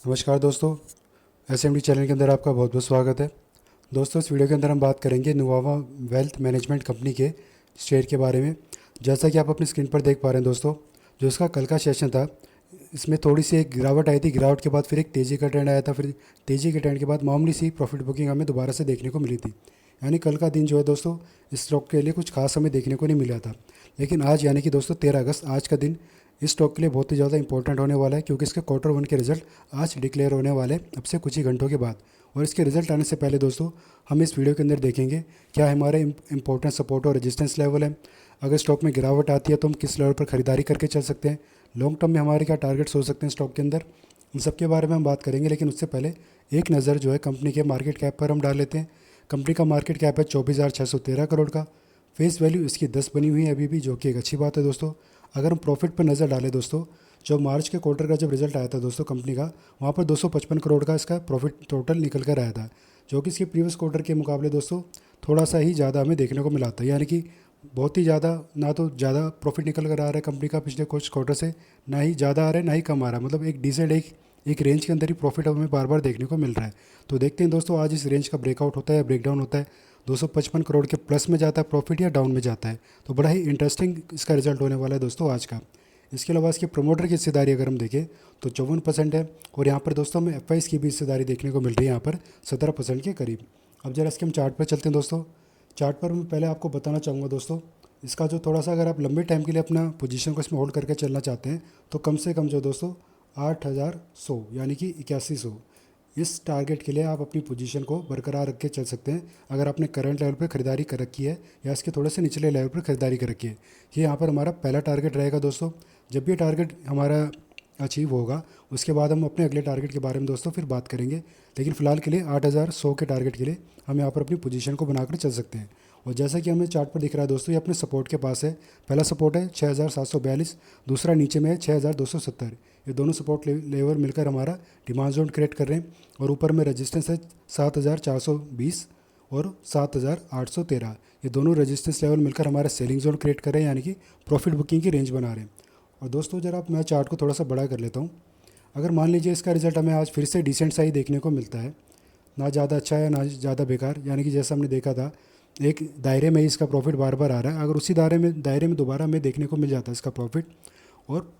नमस्कार दोस्तों, SMD channel के अंदर आपका बहुत बहुत स्वागत है। दोस्तों, इस वीडियो के अंदर हम बात करेंगे नुवावा वेल्थ मैनेजमेंट कंपनी के शेयर के बारे में। जैसा कि आप अपनी स्क्रीन पर देख पा रहे हैं दोस्तों, जो इसका कल का सेशन था, इसमें थोड़ी सी एक गिरावट आई थी। गिरावट के बाद फिर एक तेज़ी का ट्रेंड आया था। फिर तेज़ी के ट्रेंड के बाद मामूली सी प्रॉफिट बुकिंग हमें दोबारा से देखने को मिली थी। यानी कल का दिन जो है दोस्तों, इस स्टॉक के लिए कुछ खास हमें देखने को नहीं मिला था। लेकिन आज यानी कि दोस्तों 13 अगस्त, आज का दिन इस स्टॉक के लिए बहुत ही ज़्यादा इंपॉर्टेंट होने वाला है, क्योंकि इसके क्वार्टर वन के रिजल्ट आज डिक्लेयर होने वाले हैं, अब से कुछ ही घंटों के बाद। और इसके रिजल्ट आने से पहले दोस्तों, हम इस वीडियो के अंदर देखेंगे क्या हमारे इंपॉर्टेंट सपोर्ट और रेजिस्टेंस लेवल है। अगर स्टॉक में गिरावट आती है तो हम किस लेवल पर खरीदारी करके चल सकते हैं। लॉन्ग टर्म में हमारे क्या टारगेट्स हो सकते हैं स्टॉक के अंदर, इन सब के बारे में हम बात करेंगे। लेकिन उससे पहले एक नज़र जो है कंपनी के मार्केट कैप पर हम डाल लेते हैं। कंपनी का मार्केट कैप है 24,613 करोड़ का। फेस वैल्यू इसकी 10 बनी हुई है अभी भी, जो कि एक अच्छी बात है दोस्तों। अगर हम प्रॉफिट पर नज़र डालें दोस्तों, जो मार्च के क्वार्टर का जब रिजल्ट आया था दोस्तों कंपनी का, वहाँ पर 255 करोड़ का इसका प्रॉफिट टोटल निकल कर आया था, जो कि इसके प्रीवियस क्वार्टर के मुकाबले दोस्तों थोड़ा सा ही ज़्यादा हमें देखने को मिला था। यानी कि बहुत ही ज़्यादा, ना तो ज़्यादा प्रॉफिट निकल कर आ रहा है कंपनी का पिछले कुछ क्वार्टर से, ना ही ज़्यादा आ रहा है ना ही कम आ रहा है। मतलब एक डिसेंट एक रेंज के अंदर ही प्रॉफिट हमें बार बार देखने को मिल रहा है। तो देखते हैं दोस्तों, आज इस रेंज का ब्रेकआउट होता है या ब्रेकडाउन होता है, 255 करोड़ के प्लस में जाता है प्रॉफिट या डाउन में जाता है। तो बड़ा ही इंटरेस्टिंग इसका रिजल्ट होने वाला है दोस्तों आज का। इसके अलावा इसके प्रमोटर की हिस्सेदारी अगर हम देखें तो 54% है। और यहाँ पर दोस्तों हमें एफ की भी हिस्सेदारी देखने को मिल रही है यहाँ पर 17% के करीब। अब जरा इसके हम चार्ट पर चलते हैं दोस्तों। चार्ट पर मैं पहले आपको बताना चाहूँगा दोस्तों, इसका जो थोड़ा सा, अगर आप लंबे टाइम के लिए अपना पोजीशन को इसमें होल्ड करके चलना चाहते हैं तो कम से कम जो दोस्तों 8,100 यानी कि 8100, इस टारगेट के लिए आप अपनी पोजीशन को बरकरार रख के चल सकते हैं। अगर आपने करंट लेवल पर खरीदारी कर रखी है या इसके थोड़े से निचले लेवल पर खरीदारी कर रखी है, ये यहाँ पर हमारा पहला टारगेट रहेगा दोस्तों। जब भी टारगेट हमारा अचीव होगा, उसके बाद हम अपने अगले टारगेट के बारे में दोस्तों फिर बात करेंगे। लेकिन फ़िलहाल के लिए 8,100 के टारगेट के लिए हम यहाँ पर अपनी पोजीशन को बनाकर चल सकते हैं। और जैसा कि हमें चार्ट पर दिख रहा है दोस्तों, ये अपने सपोर्ट के पास है। पहला सपोर्ट है 6,742, दूसरा नीचे में है 6,270। ये दोनों सपोर्ट लेवल मिलकर हमारा डिमांड जोन क्रिएट कर रहे हैं। और ऊपर में रेजिस्टेंस है 7,420 और 7,813। ये दोनों रेजिस्टेंस लेवल मिलकर हमारा सेलिंग जोन क्रिएट कर रहे हैं, यानी कि प्रॉफिट बुकिंग की रेंज बना रहे हैं। और दोस्तों जरा मैं चार्ट को थोड़ा सा बड़ा कर लेता हूँ। अगर मान लीजिए इसका रिजल्ट हमें आज फिर से डिसेंट सा ही देखने को मिलता है, ना ज़्यादा अच्छा है ना ज़्यादा बेकार, यानी कि जैसा हमने देखा था एक दायरे में ही इसका प्रॉफिट बार बार आ रहा है। अगर उसी दायरे में दोबारा हमें देखने को मिल जाता है इसका प्रॉफिट, और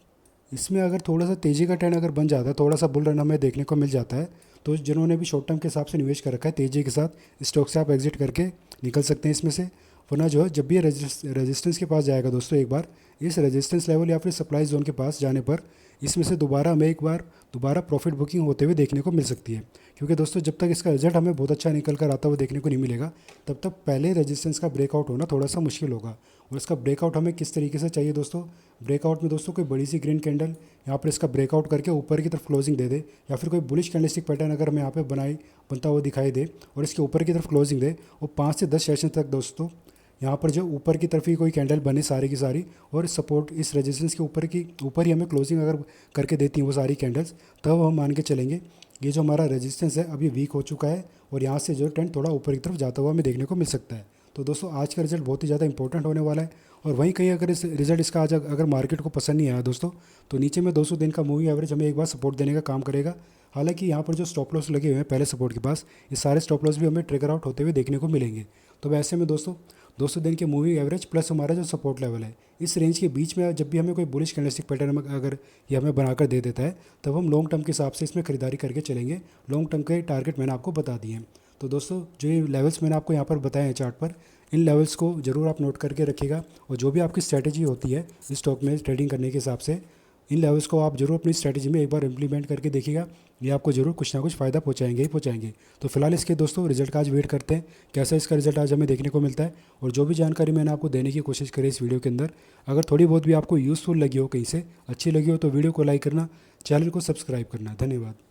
इसमें अगर थोड़ा सा तेज़ी का ट्रेंड अगर बन जाता है, थोड़ा सा बुल रन हमें देखने को मिल जाता है, तो जिन्होंने भी शॉर्ट टर्म के हिसाब से निवेश कर रखा है तेज़ी के साथ, स्टॉक से आप एग्जिट करके निकल सकते हैं इसमें से। वरना जो है जब भी ये रेजिस्टेंस के पास जाएगा दोस्तों, एक बार इस रेजिस्टेंस लेवल या फिर सप्लाई जोन के पास जाने पर इसमें से दोबारा हमें एक बार दोबारा प्रॉफिट बुकिंग होते हुए देखने को मिल सकती है। क्योंकि दोस्तों जब तक इसका रिजल्ट हमें बहुत अच्छा निकल कर आता हुआ देखने को नहीं मिलेगा, तब तक पहले रेजिस्टेंस का ब्रेकआउट होना थोड़ा सा मुश्किल होगा। और इसका ब्रेकआउट हमें किस तरीके से चाहिए दोस्तों, ब्रेकआउट में दोस्तों कोई बड़ी सी ग्रीन कैंडल यहाँ पर इसका ब्रेकआउट करके ऊपर की तरफ क्लोजिंग दे दे, या फिर कोई बुलिश कैंडलस्टिक पैटर्न अगर हमें यहाँ पे बनता हुआ दिखाई दे और इसके ऊपर की तरफ क्लोजिंग दे, और 5 से 10 सेशन तक दोस्तों यहाँ पर जो ऊपर की तरफ ही कोई कैंडल बने सारी की सारी, और सपोर्ट इस रेजिस्टेंस के ऊपर ही हमें क्लोजिंग अगर करके देती हैं वो सारी कैंडल्स, तब हम मान के चलेंगे ये जो हमारा रेजिस्टेंस है अभी वीक हो चुका है, और यहाँ से जो ट्रेंड थोड़ा ऊपर की तरफ जाता हुआ हमें देखने को मिल सकता है। तो दोस्तों आज का रिजल्ट बहुत ही ज़्यादा इंपॉर्टेंट होने वाला है। और वहीं कहीं अगर इस रिजल्ट इसका आज अगर मार्केट को पसंद नहीं आया दोस्तों, तो नीचे में 200 दिन का मूविंग एवरेज हमें एक बार सपोर्ट देने का काम करेगा। हालांकि यहाँ पर जो स्टॉप लॉस लगे हुए हैं पहले सपोर्ट के पास, ये सारे स्टॉप लॉस भी हमें ट्रिगर आउट होते हुए देखने को मिलेंगे। तो वैसे में दोस्तों 200 दिन के मूविंग एवरेज प्लस हमारा जो सपोर्ट लेवल है, इस रेंज के बीच में जब भी हमें कोई बुलिश कैंडलस्टिक पैटर्न अगर ये हमें बनाकर दे देता है, तब हम लॉन्ग टर्म के हिसाब से इसमें खरीदारी करके चलेंगे। लॉन्ग टर्म के टारगेट मैंने आपको बता दिए हैं। तो दोस्तों जो ये लेवल्स मैंने आपको यहाँ पर बताए हैं चार्ट पर, इन लेवल्स को ज़रूर आप नोट करके रखिएगा। और जो भी आपकी स्ट्रैटेजी होती है इस स्टॉक में ट्रेडिंग करने के हिसाब से, इन लेवल्स को आप जरूर अपनी स्ट्रैटेजी में एक बार इंप्लीमेंट करके देखिएगा। ये आपको जरूर कुछ ना कुछ फ़ायदा पहुंचाएंगे ही पहुंचाएंगे। तो फिलहाल इसके दोस्तों रिजल्ट का आज वेट करते हैं कैसा इसका रिजल्ट आज हमें देखने को मिलता है। और जो भी जानकारी मैंने आपको देने की कोशिश करी इस वीडियो के अंदर, अगर थोड़ी बहुत भी आपको यूज़फुल लगी हो, कहीं से अच्छी लगी हो, तो वीडियो को लाइक करना, चैनल को सब्सक्राइब करना। धन्यवाद।